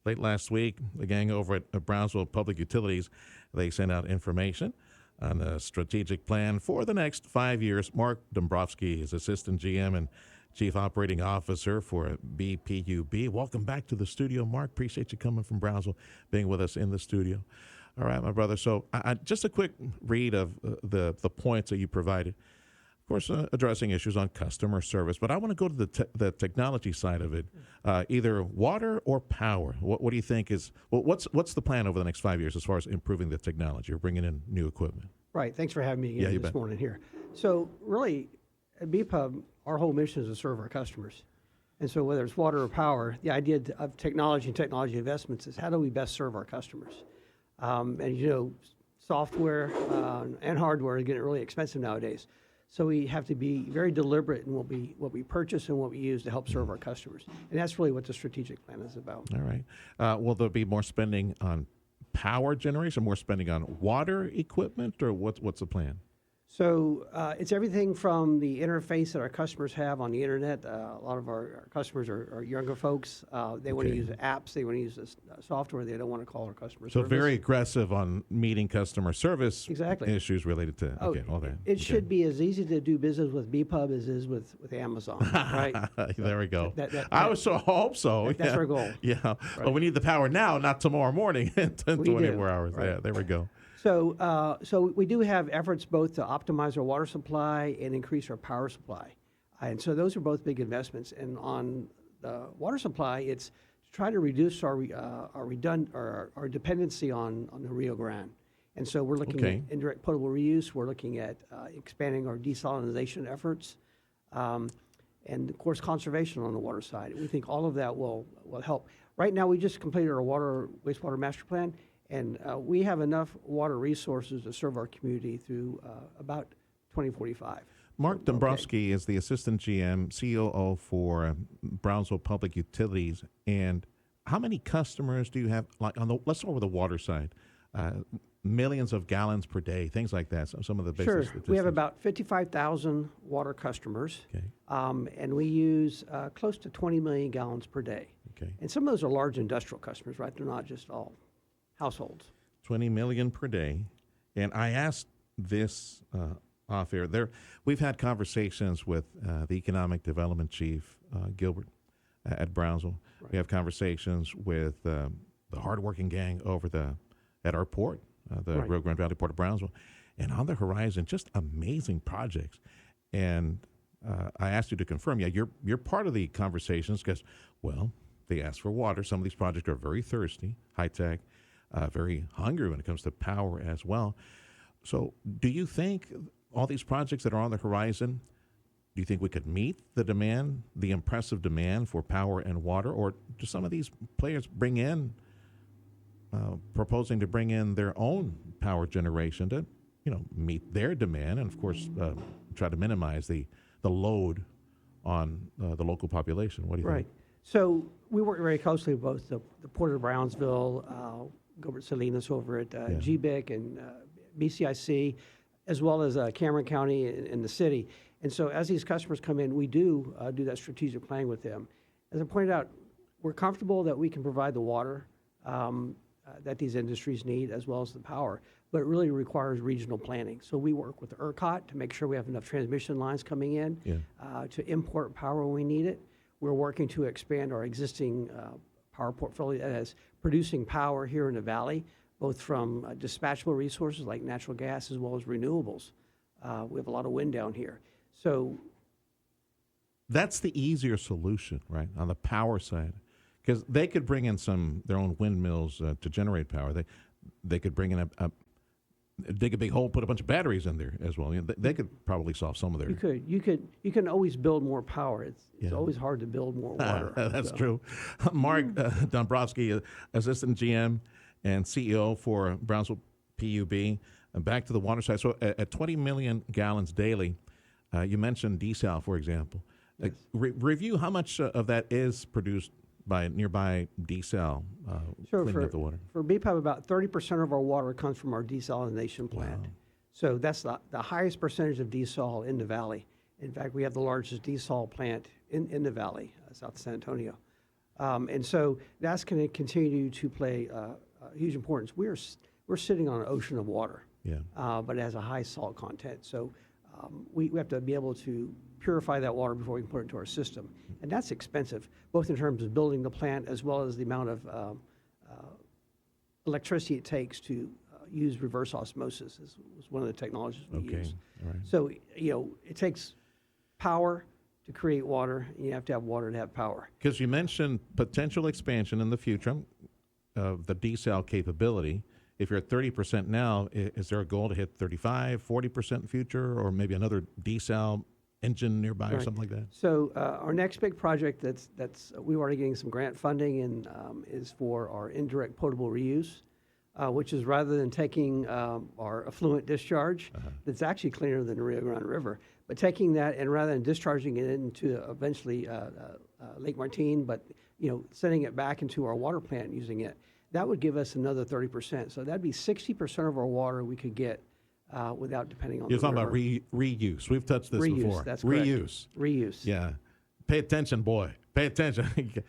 Late last week, the gang over at Brownsville Public Utilities, they sent out information on a strategic plan for the next 5 years. Mark Dombroski is Assistant GM and Chief Operating Officer for BPUB. Welcome back to the studio, Mark. Appreciate you coming from Brownsville, being with us in the studio. All right, my brother. So just a quick read of the points that you provided. Of course, addressing issues on customer service, but I want to go to the technology side of it, either water or power. What do you think is, what's the plan over the next 5 years as far as improving the technology or bringing in new equipment? Right. Thanks for having me again this morning here. So really, at BPUB, our whole mission is to serve our customers. And so whether it's water or power, the idea of technology and technology investments is how do we best serve our customers? And you know, software and hardware are getting really expensive nowadays. So we have to be very deliberate in what we purchase and what we use to help serve our customers. And that's really what the strategic plan is about. All right. Will there be more spending on power generation, more spending on water equipment, or what's the plan? So it's everything from the interface that our customers have on the internet. A lot of our customers are younger folks. They want to use apps. They want to use this software. They don't want to call our customer service. So very aggressive on meeting customer service issues related to all that. It should be as easy to do business with BPUB as it is with Amazon, right? There we go. I would hope so. That's our goal. Yeah. Right. But we need the power now, not tomorrow morning in 24 hours. Right. Yeah, there we go. So we do have efforts both to optimize our water supply and increase our power supply. And so those are both big investments. And on the water supply, it's to try to reduce our dependency on the Rio Grande. And so we're looking at indirect potable reuse. We're looking at expanding our desalination efforts. And of course, conservation on the water side. We think all of that will help. Right now, we just completed our wastewater master plan. And we have enough water resources to serve our community through about 2045. Mark Dombroski is the Assistant GM, COO for Brownsville Public Utilities. And how many customers do you have? Like let's start with the water side. Millions of gallons per day, things like that. Some of the basic statistics. We have about 55,000 water customers. And we use close to 20 million gallons per day. And some of those are large industrial customers, right? They're not just all households. 20 million per day. And I asked this off air. We've had conversations with the Economic Development Chief, Gilbert, at Brownsville. Right. We have conversations with the hardworking gang over at our port, the Rio Grande Valley Port of Brownsville. And on the horizon, just amazing projects. And I asked you to confirm, you're part of the conversations because, well, they ask for water. Some of these projects are very thirsty, high-tech, very hungry when it comes to power as well. So do you think all these projects that are on the horizon, do you think we could meet the demand, the impressive demand for power and water? Or do some of these players proposing to bring in their own power generation to, meet their demand and, of course, try to minimize the load on the local population? What do you think? So we work very closely with both the Port of Brownsville, Gilbert Salinas over at GBIC and BCIC, as well as Cameron County and the city. And so as these customers come in, we do that strategic planning with them. As I pointed out, we're comfortable that we can provide the water that these industries need as well as the power, but it really requires regional planning. So we work with ERCOT to make sure we have enough transmission lines coming in to import power when we need it. We're working to expand our existing power portfolio that is producing power here in the valley, both from dispatchable resources like natural gas as well as renewables. We have a lot of wind down here. So that's the easier solution, right, on the power side, because they could bring in their own windmills to generate power. They could bring in dig a big hole, put a bunch of batteries in there as well. They could probably solve some of their. You can always build more power. It's always hard to build more water. That's true. Mark Dombroski, Assistant GM and CEO for Brownsville PUB. Back to the water side. So at 20 million gallons daily, you mentioned desal, for example. Yes. Review how much of that is produced by nearby desal, cleaning up the water. For BPUB, about 30% of our water comes from our desalination plant. Wow. So that's the highest percentage of desal in the valley. In fact, we have the largest desal plant in the valley, south of San Antonio. And so that's going to continue to play a huge importance. We're sitting on an ocean of water, but it has a high salt content. So we have to be able to purify that water before we can put it into our system. And that's expensive, both in terms of building the plant as well as the amount of electricity it takes to use reverse osmosis is one of the technologies we use. All right. So, it takes power to create water, and you have to have water to have power. Because you mentioned potential expansion in the future of the desal capability. If you're at 30% now, is there a goal to hit 35, 40% in future, or maybe another desal engine nearby or something like that? So our next big project that's we're already getting some grant funding and is for our indirect potable reuse, which is rather than taking our effluent discharge, that's actually cleaner than the Rio Grande River, but taking that and rather than discharging it into eventually Lake Martin, but sending it back into our water plant and using it, that would give us another 30%. So that'd be 60% of our water we could get without depending on You're the talking river. about reuse. We've touched this Reuse, before. that's correct. Reuse. Reuse. Yeah. Pay attention, boy. Pay attention.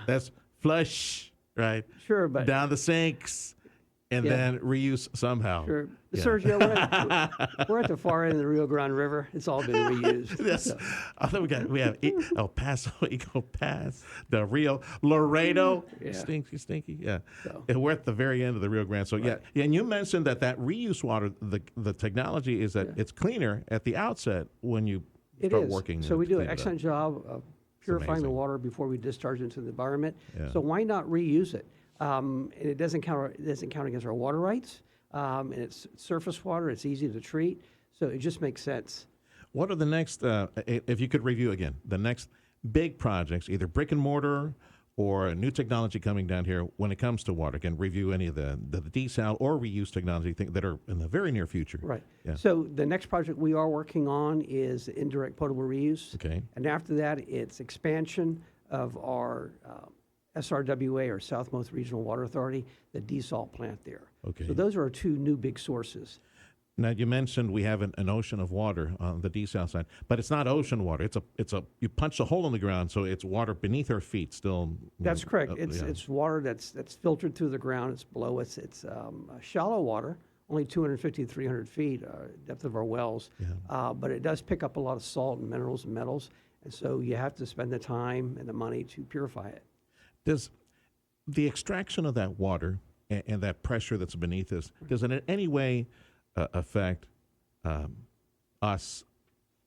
That's flush, right? Sure, but Down the sinks, and then reuse somehow. sure. Yeah. Sergio, we're at the far end of the Rio Grande River. It's all been reused. Yes. So, I thought we have El Paso, Eagle Pass, the Rio, Laredo. Yeah. Stinky. Yeah. So. And we're at the very end of the Rio Grande. So, yeah. And you mentioned that reuse water, the technology is that it's cleaner at the outset when you It start is. working. So we do an clean it up. excellent job of purifying the amazing. water before we discharge it into the environment. Yeah. So why not reuse it? And it doesn't count against our water rights. And it's surface water. It's easy to treat. So it just makes sense. What are the next, if you could review again, the next big projects, either brick and mortar or new technology coming down here when it comes to water? Can review any of the desal or reuse technology that are in the very near future. Right. Yeah. So the next project we are working on is indirect potable reuse. Okay. And after that, it's expansion of our SRWA, or Southmost Regional Water Authority, the desal plant there. Okay. So those are our two new big sources. Now you mentioned we have an ocean of water on the desal side, but it's not ocean water. It's a you punch a hole in the ground, so it's water beneath our feet still. That's correct. It's water that's filtered through the ground. It's below us. It's shallow water, only 250 to 300 feet depth of our wells, but it does pick up a lot of salt and minerals and metals, and so you have to spend the time and the money to purify it. Does the extraction of that water and that pressure that's beneath us, does it in any way affect us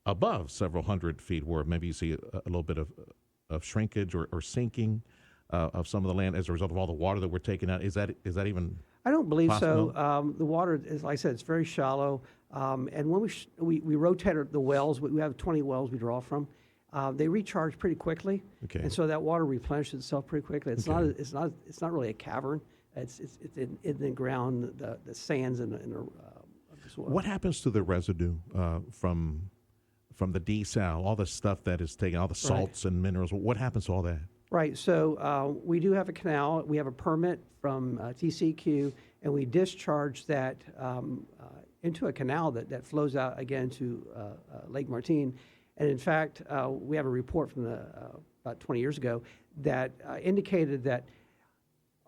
above several hundred feet, where maybe you see a little bit of shrinkage or sinking of some of the land as a result of all the water that we're taking out? Is that even I don't believe possible? so. The water, as I said, it's very shallow, and when we rotate the wells, we have 20 wells we draw from. They recharge pretty quickly, Okay. and so that water replenishes itself pretty quickly. It's not really a cavern. It's in the ground, the sands in the soil. What happens to the residue from the desal, all the stuff that is taken, all the salts and minerals? What happens to all that? Right. So we do have a canal. We have a permit from TCEQ, and we discharge that into a canal that flows out again to Lake Martin. And in fact, we have a report from about 20 years ago that indicated that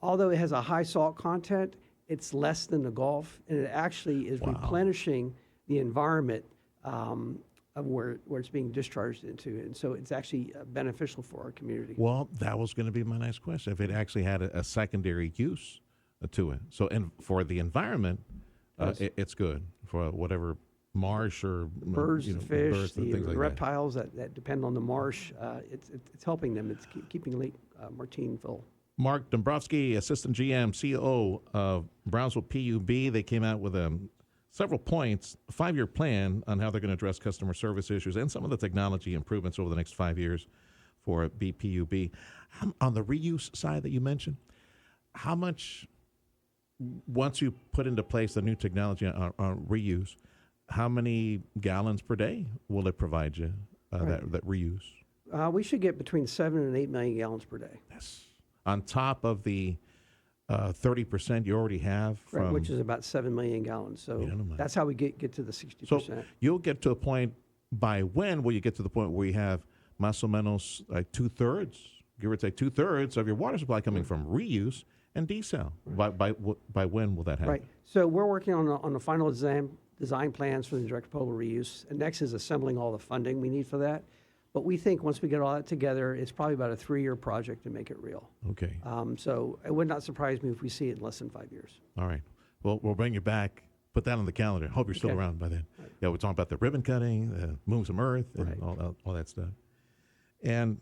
although it has a high salt content, it's less than the Gulf, and it actually is replenishing the environment of where it's being discharged into. And so it's actually beneficial for our community. Well, that was going to be my next question. If it actually had a secondary use to it. So, and for the environment, it's good for whatever marsh or Birds, the fish, birds, the things like reptiles that depend on the marsh. It's helping them. It's keeping Lake Martin full. Mark Dombroski, Assistant GM, COO of Brownsville PUB. They came out with several points, a 5-year plan on how they're going to address customer service issues and some of the technology improvements over the next 5 years for BPUB. On the reuse side that you mentioned, how much, once you put into place the new technology on reuse, how many gallons per day will it provide you, that reuse? We should get between 7 and 8 million gallons per day. Yes. On top of the 30% you already have from... Right, which is about 7 million gallons. So that's how we get to the 60%. So you'll get to a point, by when will you get to the point where you have más o menos like 2/3 give or take 2/3 of your water supply coming from reuse and desal. By when will that happen? Right. So we're working on the final design plans for the direct polar reuse. And next is assembling all the funding we need for that. But we think once we get all that together, it's probably about a 3-year project to make it real. Okay. So it would not surprise me if we see it in less than 5 years. All right. Well, we'll bring you back. Put that on the calendar. Hope you're still Okay. around by then. Right. Yeah, we're talking about the ribbon cutting, move some earth, and Right. all that stuff. And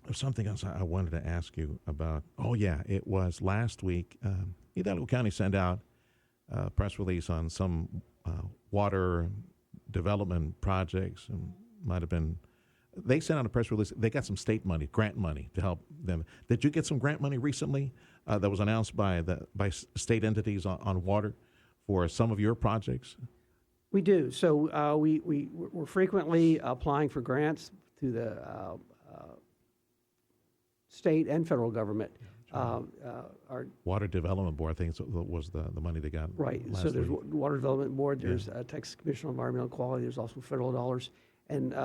there's something else I wanted to ask you about. Oh, yeah, it was last week. Hidalgo County sent out a press release on some water development projects. And might have been, they sent out a press release. They got some state money, grant money to help them. Did you get some grant money recently that was announced by state entities on water for some of your projects? We do. So we're frequently applying for grants through the state and federal government. Our Water Development Board, I think was the money they got. Right. last So there's week. Water Development Board, there's Texas Commission on Environmental Quality, there's also federal dollars. And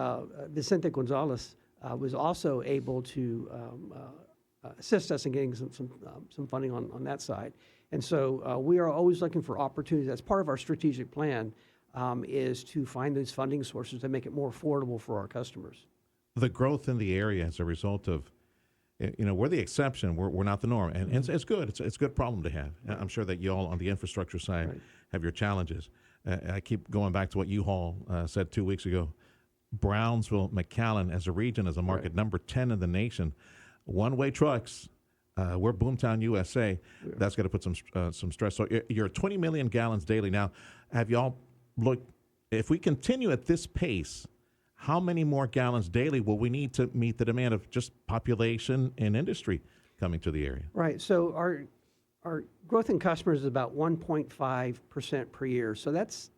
Vicente Gonzalez was also able to assist us in getting some funding on that side. And so we are always looking for opportunities. That's part of our strategic plan, is to find those funding sources to make it more affordable for our customers. The growth in the area as a result of, we're the exception. We're not the norm, and it's good. It's a good problem to have. I'm sure that you all on the infrastructure side Right. have your challenges. I keep going back to what you all said 2 weeks ago. Brownsville, McAllen as a region, as a market, Right. number 10 in the nation. One-way trucks. We're Boomtown, USA. Yeah. That's got to put some stress. So you're 20 million gallons daily now. Have y'all looked? If we continue at this pace, how many more gallons daily will we need to meet the demand of just population and industry coming to the area? Right. So our growth in customers is about 1.5% per year. So that's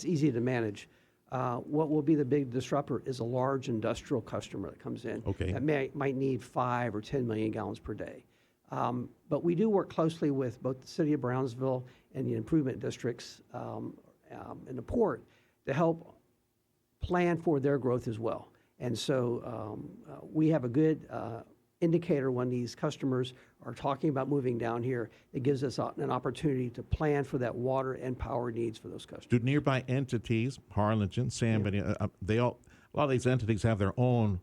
easy to manage. What will be the big disruptor is a large industrial customer that comes in Okay. that might need 5 or 10 million gallons per day. But we do work closely with both the city of Brownsville and the improvement districts and the port to help plan for their growth as well. And so we have a good indicator when these customers are talking about moving down here. It gives us an opportunity to plan for that water and power needs for those customers. Do nearby entities, Harlingen, San Benito, a lot of these entities have their own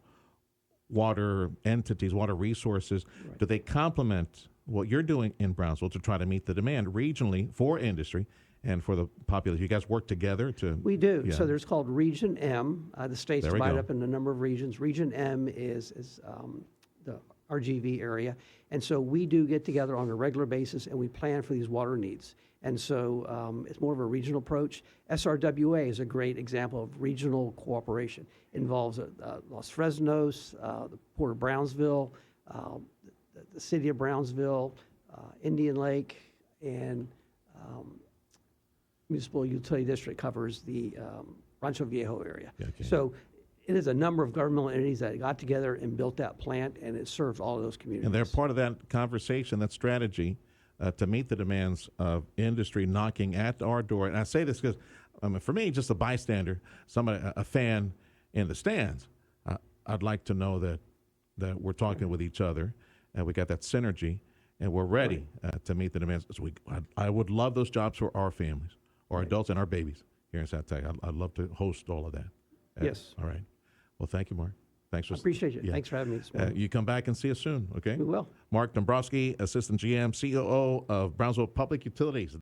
water entities, water resources. Right. Do they complement what you're doing in Brownsville to try to meet the demand regionally for industry and for the population? You guys work together to. We do. Yeah. So there's called Region M. The state's There we divided go. up in a number of regions. Region M is the RGV area. And so we do get together on a regular basis and we plan for these water needs. And so it's more of a regional approach. SRWA is a great example of regional cooperation. It involves Los Fresnos, the Port of Brownsville, the city of Brownsville, Indian Lake, and municipal utility district covers the Rancho Viejo area. Okay. So it is a number of governmental entities that got together and built that plant, and it serves all of those communities. And they're part of that conversation, that strategy to meet the demands of industry knocking at our door. And I say this because, for me, just a bystander, somebody, a fan in the stands, I'd like to know that we're talking with each other, and we got that synergy, and we're ready to meet the demands. So I would love those jobs for our families, our adults, and our babies here in South Texas. I'd love to host all of that. Yes. All right. Well, thank you, Mark. Thanks for. I appreciate you. Yeah. Thanks for having me this morning. You come back and see us soon, okay? We will. Mark Dombroski, Assistant GM, COO of Brownsville Public Utilities.